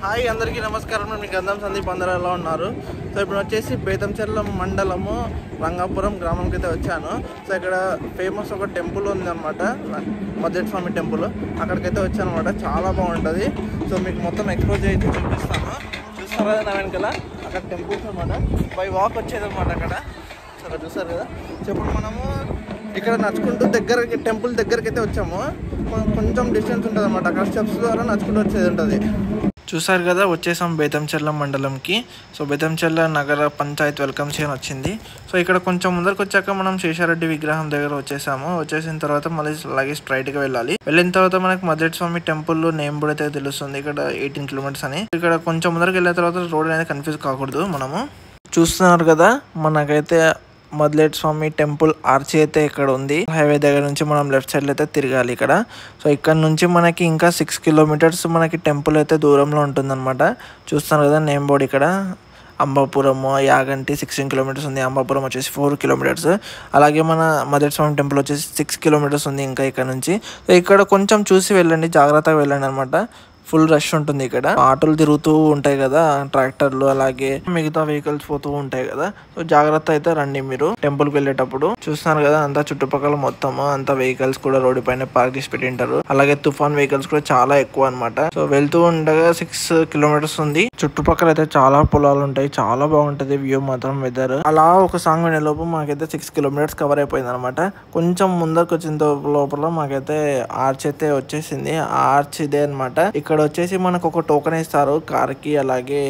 Hi అందరికీ నమస్కారం. నేను గంధం సందీప్. అందరూ ఎలా ఉన్నారు? సో ఇప్పుడు వచ్చేసి బేతంచెర్ల మండలము రంగాపురం గ్రామంకి అయితే వచ్చాను. సో ఇక్కడ ఫేమస్ ఒక టెంపుల్ ఉంది అనమాట, మద్దేటి స్వామి టెంపుల్. అక్కడికైతే వచ్చాను అనమాట. చాలా బాగుంటుంది. సో మీకు మొత్తం ఎక్స్పోజ్ అయితే చూపిస్తాను. చూస్తారు కదా నా వెనకాల అక్కడ టెంపుల్స్ అనమాట. బై వాక్ వచ్చేది అనమాట అక్కడ. సో అక్కడ చూస్తారు కదా. సో ఇప్పుడు మనము ఇక్కడ నడుచుకుంటూ దగ్గరకి టెంపుల్ దగ్గరికి అయితే వచ్చాము. కొంచెం డిస్టెన్స్ ఉంటుంది అనమాట. అక్కడ స్టెప్స్ ద్వారా నడుచుకుంటూ వచ్చేది ఉంటుంది. చూసారు కదా, వచ్చేసాం బేతంచెర్ల మండలంకి. సో బేతంచెర్ల నగర పంచాయత్ వెల్కమ్ చేయని వచ్చింది. సో ఇక్కడ కొంచెం ముందరకు వచ్చాక మనం శేషారెడ్డి విగ్రహం దగ్గర వచ్చేసాము. వచ్చేసిన తర్వాత మళ్ళీ అలాగే స్ట్రైట్గా వెళ్ళాలి. వెళ్ళిన తర్వాత మనకు మద్దేటి స్వామి టెంపుల్ నేమ్ కూడా అయితే తెలుస్తుంది. ఇక్కడ 18 కిలోమీటర్స్ అని. ఇక్కడ కొంచెం ముందరకు వెళ్ళిన తర్వాత రోడ్ అనేది కన్ఫ్యూజ్ కాకూడదు. మనము చూస్తున్నారు కదా, మనకైతే మద్దేటి స్వామి టెంపుల్ ఆర్చ్ అయితే ఇక్కడ ఉంది. హైవే దగ్గర నుంచి మనం లెఫ్ట్ సైడ్ అయితే తిరగాలి ఇక్కడ. సో ఇక్కడ నుంచి మనకి ఇంకా 6 కిలోమీటర్స్ మనకి టెంపుల్ అయితే దూరంలో ఉంటుందన్నమాట. చూస్తున్నారు కదా నేమ్ బోర్డ్ ఇక్కడ. అంబాపురము యాగంటి 16 కిలోమీటర్స్ ఉంది. అంబాపురం వచ్చేసి 4 కిలోమీటర్స్. అలాగే మన మద్దేటి స్వామి టెంపుల్ వచ్చేసి 6 కిలోమీటర్స్ ఉంది ఇంకా ఇక్కడ నుంచి. సో ఇక్కడ కొంచెం చూసి వెళ్ళండి, జాగ్రత్తగా వెళ్ళండి అనమాట. ఫుల్ రష్ ఉంటుంది ఇక్కడ. ఆటోలు తిరుగుతూ ఉంటాయి కదా, ట్రాక్టర్లు, అలాగే మిగతా వెహికల్స్ పోతూ ఉంటాయి కదా. సో జాగ్రత్త అయితే రండి మీరు టెంపుల్ కి వెళ్ళేటప్పుడు. చూస్తున్నారు కదా, అంతా చుట్టుపక్కల మొత్తం అంతా వెహికల్స్ కూడా రోడ్డు పైన పార్క్ చేసి పెట్టింటారు. అలాగే తుఫాన్ వెహికల్స్ కూడా చాలా ఎక్కువ అనమాట. సో వెళ్తూ ఉండగా 6 కిలోమీటర్స్ ఉంది. చుట్టుపక్కల అయితే చాలా పొలాలు ఉంటాయి. చాలా బాగుంటది వ్యూ మాత్రం, వెదర్. అలా ఒక సాంగ్ వినే లోపు మాకైతే 6 కిలోమీటర్స్ కవర్ అయిపోయింది అనమాట. కొంచెం ముందరకు వచ్చిన లోపల మాకైతే ఆర్చ్ అయితే వచ్చేసింది. ఆ ఆర్చ్ ఇదే అనమాట. ఇక్కడ వచ్చేసి మనకు ఒక టోకెన్ ఇస్తారు కార్ కి, అలాగే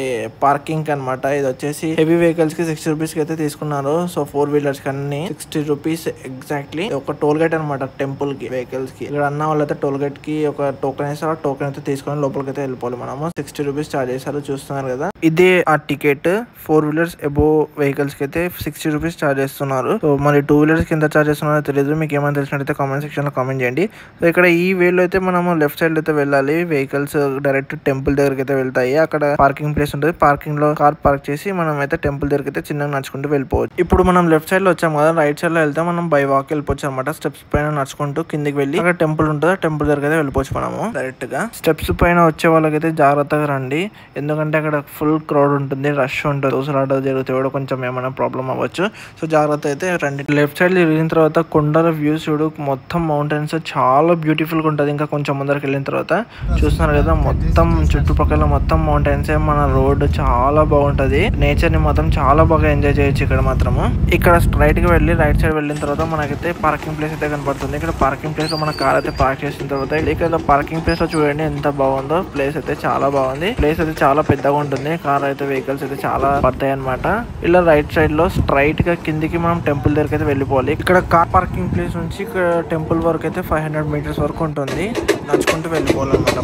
పార్కింగ్ అనమాట. ఇది వచ్చేసి హెవీ వెహికల్స్ కి 60 రూపీస్ కి అయితే తీసుకున్నారు. సో 4 వీలర్స్ కి అన్ని 60 రూపీస్ ఎగ్జాక్ట్లీ. ఒక టోల్ గేట్ అనమాట టెంపుల్ కి, వెహికల్స్ కి. ఇక్కడ అన్న వాళ్ళైతే టోల్ గేట్ కి ఒక టోకెన్ ఇస్తారు. ఆ టోకెన్ అయితే తీసుకొని లోపలికి అయితే వెళ్ళిపోవాలి మనము. 60 రూపీస్ చార్జ్ చేస్తారు. చూస్తున్నారు కదా, ఇదే ఆ టికెట్. 4 వీలర్స్ అబోవ్ వెహికల్స్ కి అయితే 60 రూపీస్ చార్జ్ చేస్తున్నారు. సో మరి 2 వీలర్స్ కి ఎంత చార్జ్ చేస్తున్నారో తెలియదు. మీకు ఏమైనా తెలిసినట్టయితే కామెంట్ సెక్షన్ లో కామెంట్ చేయండి. సో ఇక్కడ ఈ వేలో అయితే మనము లెఫ్ట్ సైడ్ అయితే వెళ్ళాలి. వెహికల్స్ డైరెక్ట్ టెంపుల్ దగ్గరికి అయితే వెళ్తాయి. అక్కడ పార్కింగ్ ప్లేస్ ఉంటుంది. పార్కింగ్ లో కార్ పార్క్ చేసి మనం అయితే టెంపుల్ దగ్గరికి అయితే చిన్నగా నడుచుకుంటూ వెళ్ళిపోవచ్చు. ఇప్పుడు మనం లెఫ్ట్ సైడ్ లో వచ్చాం కదా, రైట్ సైడ్ లో వెళ్తే మనం బై వాక్ వెళ్ళిపోవచ్చు అనమాట. స్టెప్స్ పైన నడుచుకుంటూ కిందికి వెళ్ళి అక్కడ టెంపుల్ ఉంటుంది. టెంపుల్ దగ్గర అయితే వెళ్ళిపోవచ్చు మనము డైరెక్ట్ గా. స్టెప్స్ పైన వచ్చే వాళ్ళకైతే జాగ్రత్తగా రండి, ఎందుకంటే అక్కడ ఫుల్ క్రౌడ్ ఉంటుంది, రష్ ఉంటుంది. దోసలాట జరిగితే కూడా కొంచెం ఏమైనా ప్రాబ్లం అవ్వచ్చు. సో జాగ్రత్త అయితే రండి. లెఫ్ట్ సైడ్ తిరిగిన తర్వాత కొండల వ్యూస్ చూడు, మొత్తం మౌంటైన్స్ చాలా బ్యూటిఫుల్ గా ఉంటుంది. ఇంకా కొంచెం ముందరకు వెళ్ళిన తర్వాత చూస్తున్నారు కదా, మొత్తం చుట్టుపక్కల మొత్తం మౌంటైన్స్. మన రోడ్ చాలా బాగుంటది. నేచర్ ని మాత్రం చాలా బాగా ఎంజాయ్ చేయొచ్చు ఇక్కడ మాత్రము. ఇక్కడ స్ట్రైట్ గా వెళ్ళి రైట్ సైడ్ వెళ్ళిన తర్వాత మనకైతే పార్కింగ్ ప్లేస్ అయితే కనపడుతుంది. ఇక్కడ పార్కింగ్ ప్లేస్ లో మన కార్ అయితే పార్క్ చేసిన తర్వాత ఇక్కడ పార్కింగ్ ప్లేస్ లో చూడండి ఎంత బాగుందో. ప్లేస్ అయితే చాలా బాగుంది. ప్లేస్ అయితే చాలా పెద్దగా ఉంటుంది. కార్ అయితే వెహికల్స్ అయితే చాలా పడతాయి అనమాట. ఇలా రైట్ సైడ్ లో స్ట్రైట్ గా కిందికి మనం టెంపుల్ దగ్గరికి అయితే వెళ్ళిపోవాలి. ఇక్కడ కార్ పార్కింగ్ ప్లేస్ నుంచి ఇక్కడ టెంపుల్ వరకు అయితే 500 మీటర్స్ వరకు ఉంటుంది. నడుచుకుంటూ వెళ్ళిపోవాలన్నమాట.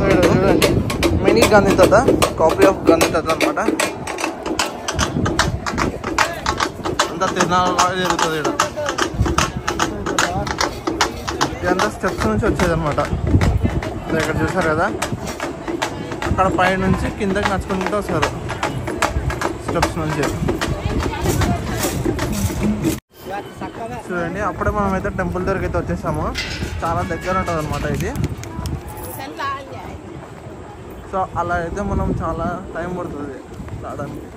మినీ గాంధీ తాత, కాపీ ఆఫ్ గాంధీ తాత అనమాట. అంతా తిరునాళ్ళ జరుగుతుంది ఇక్కడ. ఇదంతా స్టెప్స్ నుంచి వచ్చేది అనమాట. ఇక్కడ చూసారు కదా, అక్కడ పై నుంచి కిందకి నడుచుకుంటూ వస్తారు స్టెప్స్ నుంచి. చూడండి, అప్పుడే మనం అయితే టెంపుల్ దగ్గరికి అయితే వచ్చేసాము. చాలా దగ్గర ఉంటుంది అనమాట ఇది. సో అలా అయితే మనం చాలా టైం పడుతుంది రావడానికి.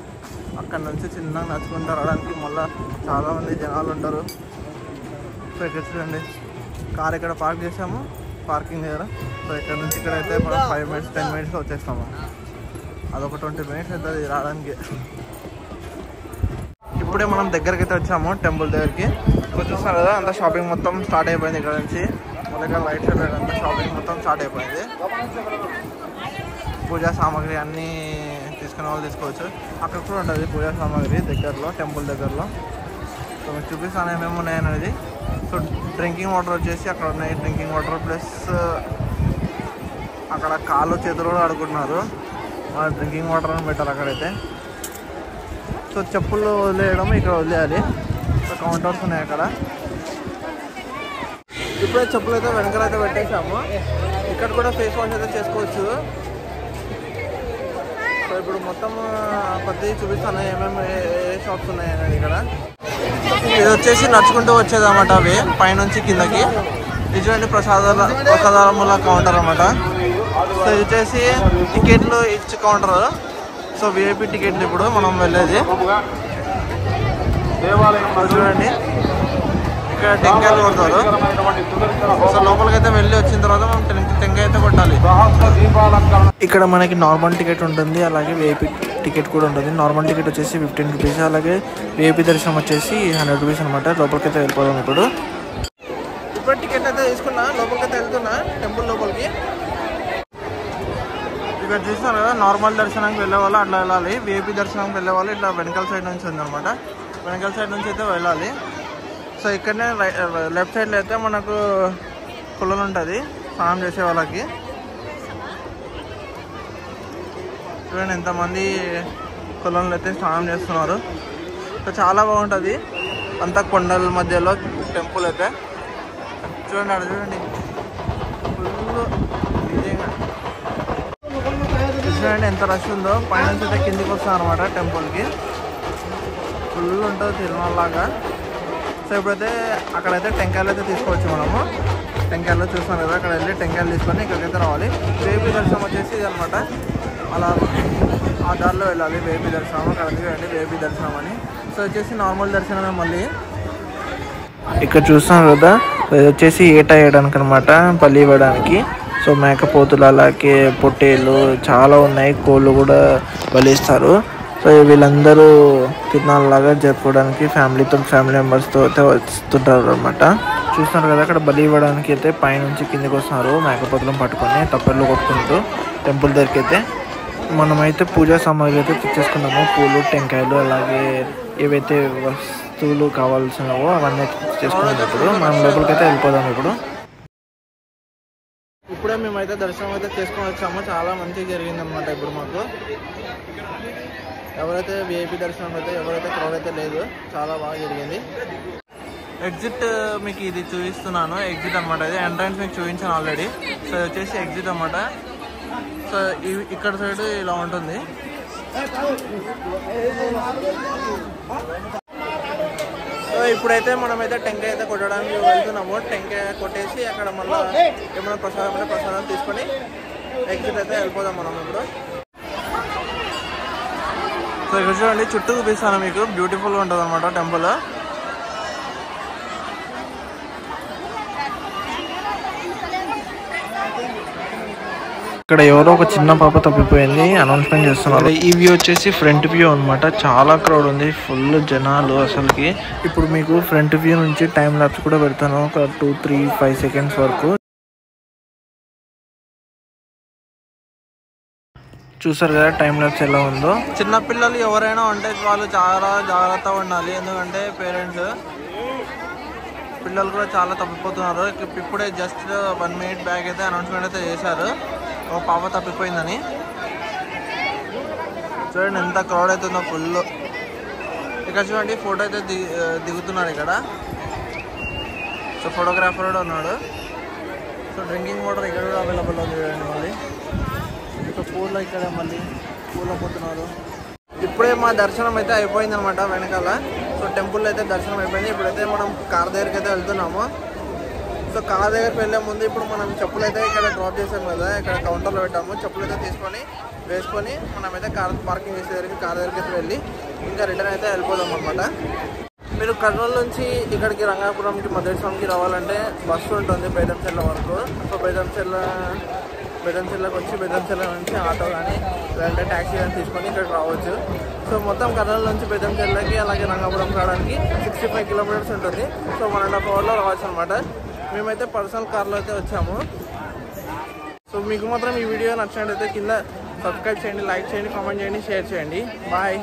అక్కడ నుంచి చిన్నగా నడుచుకుంటూ రావడానికి మళ్ళీ చాలామంది జనాలు ఉంటారు. సో ఇక్కడ చూడండి, కార్ ఇక్కడ పార్క్ చేసాము పార్కింగ్ దగ్గర. సో ఇక్కడ నుంచి ఇక్కడైతే మనం 5 మినిట్స్ 10 మినిట్స్లో వచ్చేస్తాము. అదొక 20 మినిట్స్ అవుతుంది రావడానికి. ఇప్పుడే మనం దగ్గరికి అయితే వచ్చాము టెంపుల్ దగ్గరికి. ఇప్పుడు చూస్తున్నారు కదా, అంతా షాపింగ్ మొత్తం స్టార్ట్ అయిపోయింది. ఇక్కడ నుంచి మొదట రైట్ సైడ్ అంతా షాపింగ్ మొత్తం స్టార్ట్ అయిపోయింది. పూజా సామాగ్రి అన్నీ తీసుకునే వాళ్ళు తీసుకోవచ్చు. అక్కడ కూడా ఉంటుంది పూజా సామాగ్రి దగ్గరలో, టెంపుల్ దగ్గరలో. సో మీకు చూపిస్తాను ఏమేమి ఉన్నాయనేది. సో డ్రింకింగ్ వాటర్ వచ్చేసి అక్కడ ఉన్నాయి. డ్రింకింగ్ వాటర్ ప్లస్ అక్కడ కాళ్ళు చేతులు కూడా ఆడుకుంటున్నారు. మన డ్రింకింగ్ వాటర్ అని పెట్టారు అక్కడైతే. సో చెప్పులు వదిలేయడం ఇక్కడ వదిలేయాలి. సో కౌంటర్స్ ఉన్నాయి అక్కడ. ఇప్పుడే చెప్పులు అయితే వెనకాల అయితే పెట్టేసాము. ఇక్కడ కూడా ఫేస్ వాష్ అయితే చేసుకోవచ్చు. సో ఇప్పుడు మొత్తం కొద్ది చూపిస్తాను ఏమేమి ఏ షాప్స్ ఉన్నాయి అనేది. ఇక్కడ ఇది వచ్చేసి నడుచుకుంటూ వచ్చేది అన్నమాట. అవి పైనుంచి కిందకి. ఇది చూడండి, ప్రసాదముల కౌంటర్ అన్నమాట. సో ఇది వచ్చేసి టికెట్లు ఇచ్చి కౌంటర్. సో విఐపి టికెట్లు ఇప్పుడు మనం వెళ్ళేది. చూడండి ఇక్కడ టెంకాయలు కొడతారు. సో లోపలికి అయితే వెళ్ళి వచ్చిన తర్వాత మనం టెంకాయ అయితే కొట్టాలి. ఇక్కడ మనకి నార్మల్ టికెట్ ఉంటుంది, అలాగే విఐపి టికెట్ కూడా ఉంటుంది. నార్మల్ టికెట్ వచ్చేసి 15 రూపీస్, అలాగే విఐపి దర్శనం వచ్చేసి 100 రూపీస్ అనమాట. లోపలికి అయితే వెళ్ళిపోదాం. ఇప్పుడు టికెట్ అయితే తీసుకున్నా, లోపలికి అయితే వెళ్తున్నా టెంపుల్ లోపలికి. ఇక్కడ చూస్తున్నారు కదా, నార్మల్ దర్శనానికి వెళ్ళే వాళ్ళు అట్లా వెళ్ళాలి, విఐపి దర్శనానికి వెళ్ళే వాళ్ళు ఇట్లా వెనకాల సైడ్ నుంచి ఉందన్నమాట. వెనకాల సైడ్ నుంచి అయితే వెళ్ళాలి. సో ఇక్కడనే లెఫ్ట్ సైడ్లో అయితే మనకు కొలను ఉంటుంది స్నానం చేసే వాళ్ళకి. చూడండి ఎంతమంది కొలంలో అయితే స్నానం చేస్తున్నారు. సో చాలా బాగుంటుంది, అంతా కొండల మధ్యలో టెంపుల్ అయితే. చూడండి అక్కడ చూడండి ఫుల్ విజయంగా. చూడండి ఎంత రష్ ఉందో. పైన అయితే కిందికి వస్తాం అనమాట టెంపుల్కి. ఫుల్ ఉంటుంది తిరుమలలాగా. సో ఇప్పుడైతే అక్కడైతే టెంకాయలు అయితే తీసుకోవచ్చు మనము. టెంకాయలు చూస్తాం కదా, అక్కడ వెళ్ళి టెంకాయలు తీసుకొని ఇక్కడికైతే రావాలి. విఐపి దర్శనం వచ్చేసి ఇది అనమాట. అలా ఆ దారిలో వెళ్ళాలి విఐపి దర్శనం. అక్కడ చూడండి విఐపి దర్శనం అని. సో వచ్చేసి నార్మల్ దర్శనమే మళ్ళీ. ఇక్కడ చూస్తాం కదా, ఇది వచ్చేసి ఏటా వేయడానికి అనమాట, పల్లి ఇవ్వడానికి. సో మేకపోతులు అలాగే పొట్టేళ్ళు చాలా ఉన్నాయి, కోళ్ళు కూడా బలిస్తారు. సో వీళ్ళందరూ తిరునాళ్ళలాగా జరుపుకోవడానికి ఫ్యామిలీ మెంబర్స్తో అయితే వస్తుంటారు అనమాట. చూస్తున్నారు కదా, అక్కడ బలి ఇవ్వడానికి అయితే పైనుంచి కిందికి వస్తున్నారు మేకపోతులను పట్టుకొని తప్పర్లు కొట్టుకుంటూ టెంపుల్ దగ్గరికి అయితే. మనమైతే పూజా సామాగ్రి అయితే తెచ్చేసుకున్నాము, పూలు, టెంకాయలు, అలాగే ఏవైతే వస్తువులు కావాల్సినవో అవన్నీ తెచ్చేసుకున్నప్పుడు మనం లోపలికి అయితే వెళ్ళిపోదాం. ఇప్పుడే మేమైతే దర్శనం అయితే చేసుకొని వచ్చాము. చాలా మంచిగా జరిగిందనమాట. ఇప్పుడు మాకు ఎవరైతే విఐపి దర్శనం అయితే ఎవరైతే క్రౌడ్ అయితే లేదు, చాలా బాగా జరిగింది. ఎగ్జిట్ మీకు ఇది చూపిస్తున్నాను, ఎగ్జిట్ అనమాట. ఇది ఎంట్రన్స్ మీకు చూపించాను ఆల్రెడీ. సో ఇది వచ్చేసి ఎగ్జిట్ అనమాట. సో ఇక్కడ సైడ్ ఇలా ఉంటుంది. సో ఇప్పుడైతే మనమైతే టెంకాయ అయితే కొట్టడానికి వెళ్తున్నాము. టెంకాయ కొట్టేసి అక్కడ మళ్ళీ ఏమైనా ప్రసాదం తీసుకొని ఎగ్జిట్ అయితే వెళ్ళిపోదాం మనం ఇప్పుడు. సో ఇక్కడ చూడండి చుట్టూ చూపిస్తాను మీకు, బ్యూటిఫుల్గా ఉంటుంది అనమాట టెంపుల్. ఇక్కడ ఎవరో ఒక చిన్న పాప తప్పిపోయింది, అనౌన్స్మెంట్ చేస్తున్నారు. ఈ వ్యూ వచ్చేసి ఫ్రంట్ వ్యూ అనమాట. చాలా క్రౌడ్ ఉంది, ఫుల్ జనాలు అసలుకి. ఇప్పుడు మీకు ఫ్రంట్ వ్యూ నుంచి టైం ల్యాప్స్ కూడా పెడతాను, ఒక 2, 3, 5 సెకండ్స్ వరకు. చూసారు కదా టైం ల్యాప్స్ ఎలా ఉందో. చిన్నపిల్లలు ఎవరైనా ఉంటే వాళ్ళు చాలా జాగ్రత్తగా ఉండాలి, ఎందుకంటే పేరెంట్స్ పిల్లలు కూడా చాలా తప్పిపోతున్నారు. ఇప్పుడే జస్ట్ 1 మినిట్ బ్యాక్ అయితే అనౌన్స్మెంట్ అయితే చేశారు, ఒక పాప తప్పిపోయిందని. చూడండి ఎంత క్రౌడ్ అవుతుందో ఫుల్. ఇక్కడ చూడండి ఫోటో అయితే దిగుతున్నారు ఇక్కడ. సో ఫోటోగ్రాఫర్ కూడా ఉన్నాడు. సో డ్రింకింగ్ వాటర్ ఇక్కడ కూడా అవైలబుల్ ఉంది చూడండి. మళ్ళీ సో పూల్లో ఇక్కడ మళ్ళీ పూల్లో పోతున్నారు. ఇప్పుడే మా దర్శనం అయితే అయిపోయింది అనమాట వెనకాల. సో టెంపుల్ అయితే దర్శనం అయిపోయింది. ఇప్పుడైతే మనం కార్ దగ్గరికి అయితే వెళ్తున్నాము. సో కార్ దగ్గరికి వెళ్ళే ముందు ఇప్పుడు మనం చెప్పులు అయితే ఇక్కడ డ్రాప్ చేసాం కదా, ఇక్కడ కౌంటర్లో పెట్టాము. చెప్పులు అయితే వేసుకొని మనమైతే కార్ పార్కింగ్ చేసే దగ్గరికి కార్ దగ్గరికి అయితే వెళ్ళి ఇంకా రిటర్న్ అయితే వెళ్ళిపోదాం అనమాట. మీరు కర్నూలు నుంచి ఇక్కడికి రంగాపురంకి మధురేశ్వరంకి రావాలంటే బస్సు ఉంటుంది బేతంచెర్ల వరకు. సో బేతంచెర్లకు వచ్చి బేతంచెర్ల నుంచి ఆటో కానీ లేదంటే ట్యాక్సీ కానీ తీసుకొని ఇక్కడికి రావచ్చు. సో మొత్తం కర్నూలు నుంచి బేతంచెర్లకి అలాగే రంగాపురం రావడానికి 65 కిలోమీటర్స్ ఉంటుంది. సో 1.5 అవర్లో రావచ్చు అనమాట. మేమైతే పర్సనల్ కార్లో అయితే వచ్చాము. సో మీకు మాత్రం ఈ వీడియో నచ్చినట్టయితే కింద సబ్స్క్రైబ్ చేయండి, లైక్ చేయండి, కామెంట్ చేయండి, షేర్ చేయండి. బాయ్.